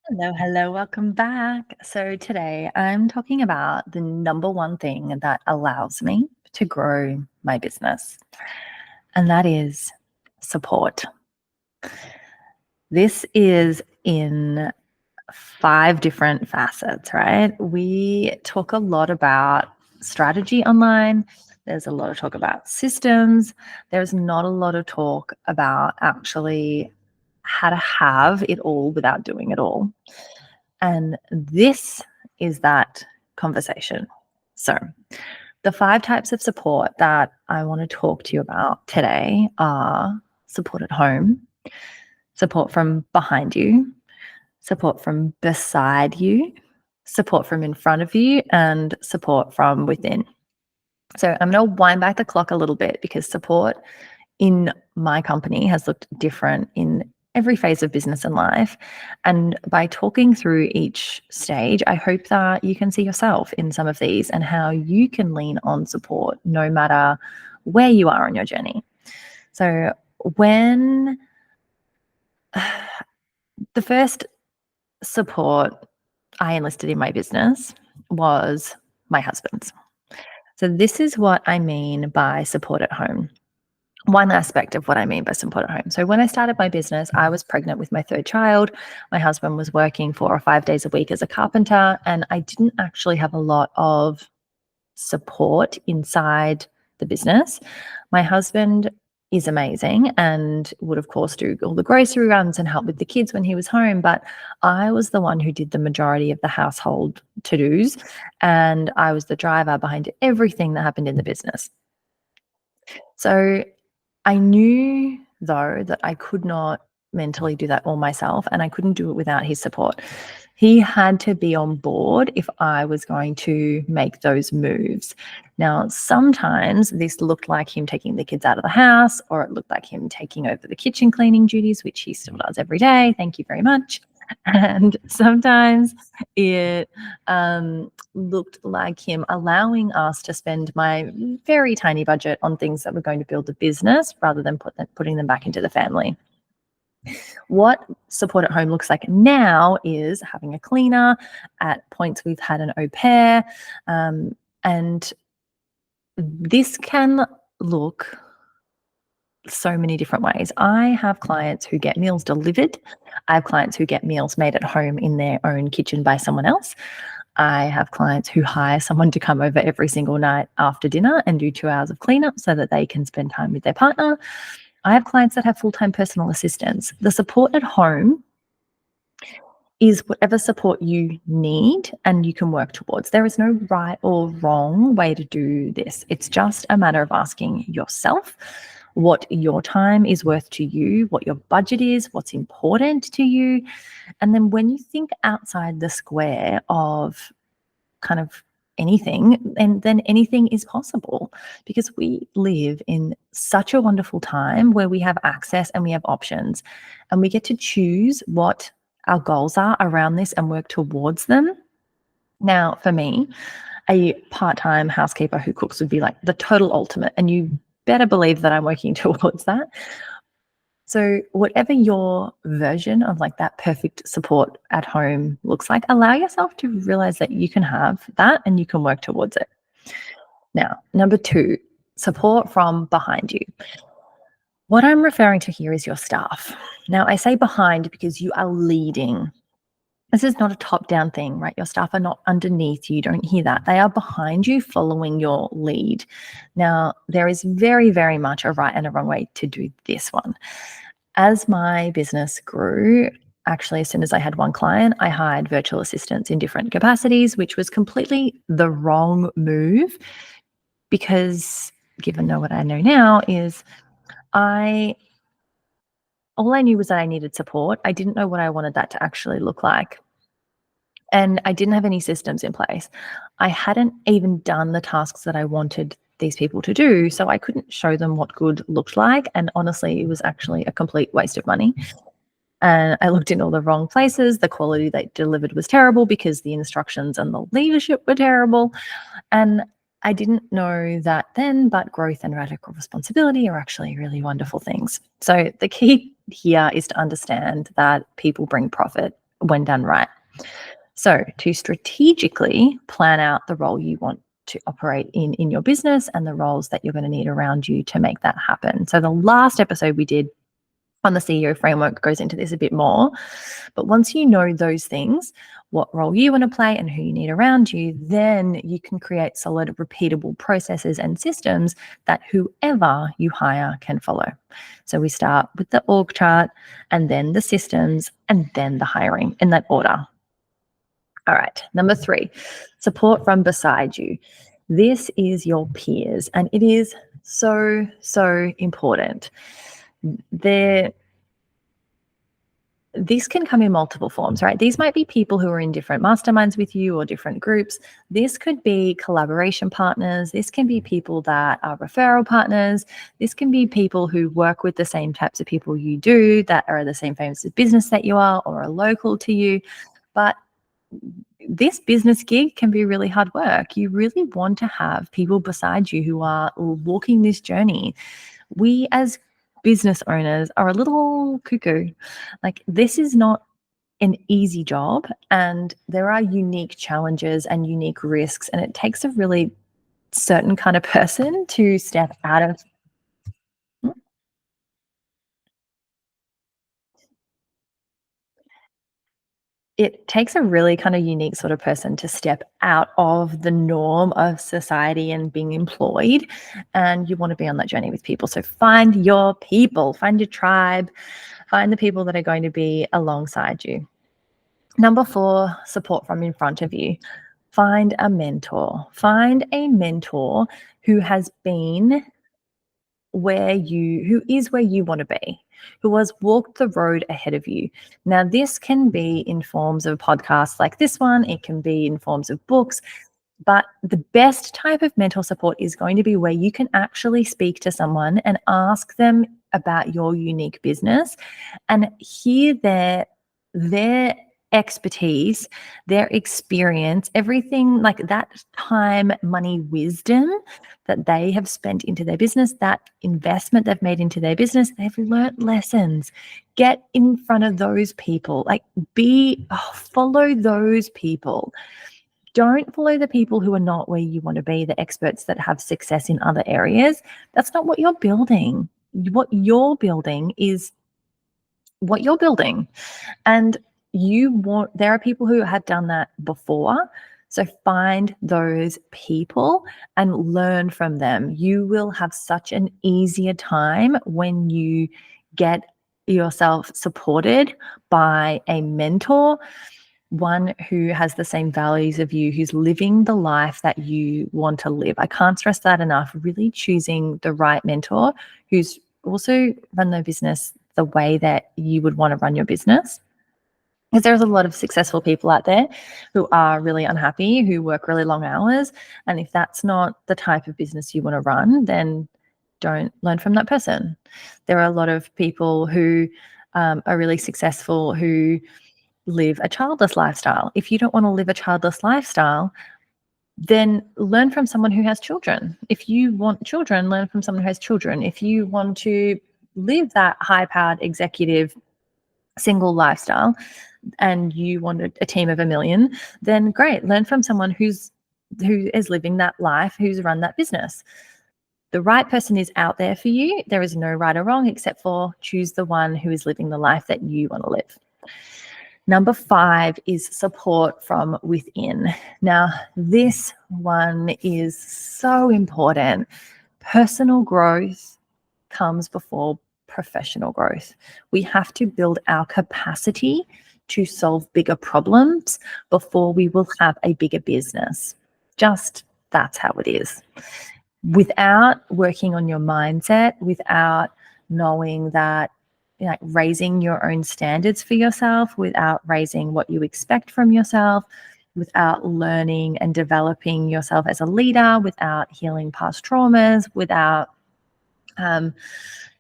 Hello, hello, welcome back. So today I'm talking about the number one thing that allows me to grow my business, and that is support. This is in five different facets, right? We talk a lot about strategy online. There's a lot of talk about systems. There's not a lot of talk about actually how to have it all without doing it all. And this is that conversation. So, the five types of support that I want to talk to you about today are support at home, support from behind you, support from beside you, support from in front of you, and support from within. So, I'm going to wind back the clock a little bit because support in my company has looked different in every phase of business and life. And by talking through each stage, I hope that you can see yourself in some of these and how you can lean on support no matter where you are on your journey. So, when the first support I enlisted in my business was my husband's. So, this is what I mean by support at home. One aspect of what I mean by support at home. So when I started my business, I was pregnant with my third child. My husband was working 4 or 5 days a week as a carpenter, and I didn't actually have a lot of support inside the business. My husband is amazing and would of course do all the grocery runs and help with the kids when he was home, but I was the one who did the majority of the household to-dos, and I was the driver behind everything that happened in the business. So I knew, though, that I could not mentally do that all myself, and I couldn't do it without his support. He had to be on board if I was going to make those moves. Now, sometimes this looked like him taking the kids out of the house, or it looked like him taking over the kitchen cleaning duties, which he still does every day. Thank you very much. And sometimes it looked like him allowing us to spend my very tiny budget on things that were going to build the business rather than putting them back into the family. What support at home looks like now is having a cleaner. At points, we've had an au pair. And this can look so many different ways. I have clients who get meals delivered. I have clients who get meals made at home in their own kitchen by someone else. I have clients who hire someone to come over every single night after dinner and do 2 hours of cleanup so that they can spend time with their partner. I have clients that have full-time personal assistants. The support at home is whatever support you need and you can work towards. There is no right or wrong way to do this. It's just a matter of asking yourself what your time is worth to you, what your budget is, what's important to you. And then when you think outside the square of kind of anything, and then anything is possible, because we live in such a wonderful time where we have access and we have options and we get to choose what our goals are around this and work towards them. Now, for me, a part-time housekeeper who cooks would be like the total ultimate, and you better believe that I'm working towards that. So whatever your version of like that perfect support at home looks like, allow yourself to realize that you can have that and you can work towards it. Now, number 2, support from behind you. What I'm referring to here is your staff. Now, I say behind because you are leading. This is not a top-down thing, right? Your staff are not underneath you. Don't hear that. They are behind you, following your lead. Now, there is very, very much a right and a wrong way to do this one. As my business grew, actually, as soon as I had one client, I hired virtual assistants in different capacities, which was completely the wrong move because, given what I know now, is all I knew was that I needed support. I didn't know what I wanted that to actually look like. And I didn't have any systems in place. I hadn't even done the tasks that I wanted these people to do, so I couldn't show them what good looked like. And honestly, it was actually a complete waste of money. And I looked in all the wrong places. The quality they delivered was terrible because the instructions and the leadership were terrible. And I didn't know that then, but growth and radical responsibility are actually really wonderful things. So the key here is to understand that people bring profit when done right. So, to strategically plan out the role you want to operate in your business and the roles that you're going to need around you to make that happen. So, the last episode we did on the CEO framework goes into this a bit more. But once you know those things, what role you want to play and who you need around you, then you can create solid, repeatable processes and systems that whoever you hire can follow. So we start with the org chart and then the systems and then the hiring in that order. All right, number 3, support from beside you. This is your peers, and it is so, so important. This can come in multiple forms, right? These might be people who are in different masterminds with you or different groups. This could be collaboration partners. This can be people that are referral partners. This can be people who work with the same types of people you do, that are the same famous business that you are or are local to you. But this business gig can be really hard work. You really want to have people beside you who are walking this journey. We as business owners are a little cuckoo. Like, this is not an easy job, and there are unique challenges and unique risks, and it takes a really certain kind of person to step out of. It takes a really kind of unique sort of person to step out of the norm of society and being employed. And you want to be on that journey with people. So find your people, find your tribe, find the people that are going to be alongside you. Number 4, support from in front of you. Find a mentor. Find a mentor who has been who is where you want to be, who has walked the road ahead of you. Now, this can be in forms of podcasts like this one, it can be in forms of books, but the best type of mental support is going to be where you can actually speak to someone and ask them about your unique business and hear their expertise, their experience, everything like that time, money, wisdom that they have spent into their business, that investment they've made into their business. They've learnt lessons. Get in front of those people. Like, follow those people. Don't follow the people who are not where you want to be, the experts that have success in other areas. That's not what you're building. What you're building is what you're building. And there are people who had done that before. So find those people and learn from them. You will have such an easier time when you get yourself supported by a mentor, one who has the same values of you, who's living the life that you want to live. I can't stress that enough. Really choosing the right mentor who's also run their business the way that you would want to run your business. Because there's a lot of successful people out there who are really unhappy, who work really long hours. And if that's not the type of business you want to run, then don't learn from that person. There are a lot of people who are really successful who live a childless lifestyle. If you don't want to live a childless lifestyle, then learn from someone who has children. If you want children, learn from someone who has children. If you want to live that high-powered executive single lifestyle and you want a team of 1,000,000, then great, learn from someone who is living that life, who's run that business. The right person is out there for you. There is no right or wrong, except for choose the one who is living the life that you want to live. Number 5 is support from within. Now, this one is so important. Personal growth comes before professional growth. We have to build our capacity to solve bigger problems before we will have a bigger business. Just that's how it is. Without working on your mindset, without knowing that, raising your own standards for yourself, without raising what you expect from yourself, without learning and developing yourself as a leader, without healing past traumas, without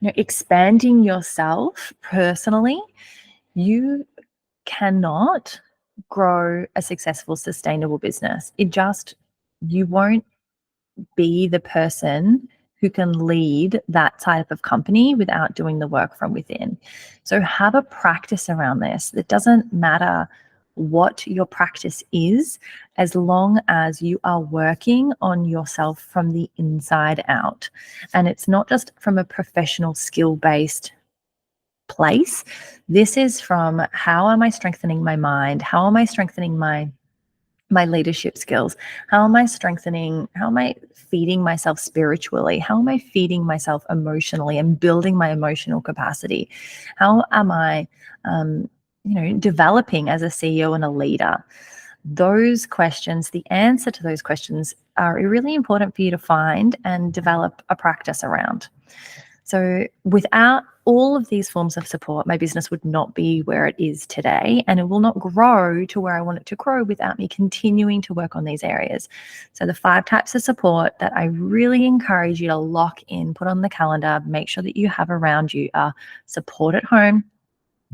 expanding yourself personally, you cannot grow a successful, sustainable business. You won't be the person who can lead that type of company without doing the work from within. So have a practice around this. It doesn't matter what your practice is, as long as you are working on yourself from the inside out. And it's not just from a professional skill based place. This is from, how am I strengthening my mind? How am I strengthening my leadership skills? How am I feeding myself spiritually? How am I feeding myself emotionally and building my emotional capacity? How am I developing as a CEO and a leader? Those questions, the answer to those questions are really important for you to find and develop a practice around. So without all of these forms of support, my business would not be where it is today, and it will not grow to where I want it to grow without me continuing to work on these areas. So the 5 types of support that I really encourage you to lock in, put on the calendar, make sure that you have around you are support at home,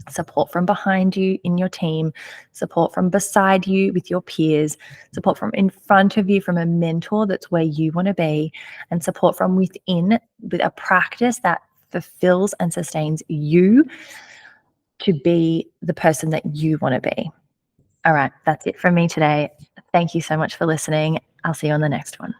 support from behind you in your team, support from beside you with your peers, support from in front of you from a mentor that's where you want to be, and support from within with a practice that fulfills and sustains you to be the person that you want to be. All right, that's it from me today. Thank you so much for listening. I'll see you on the next one.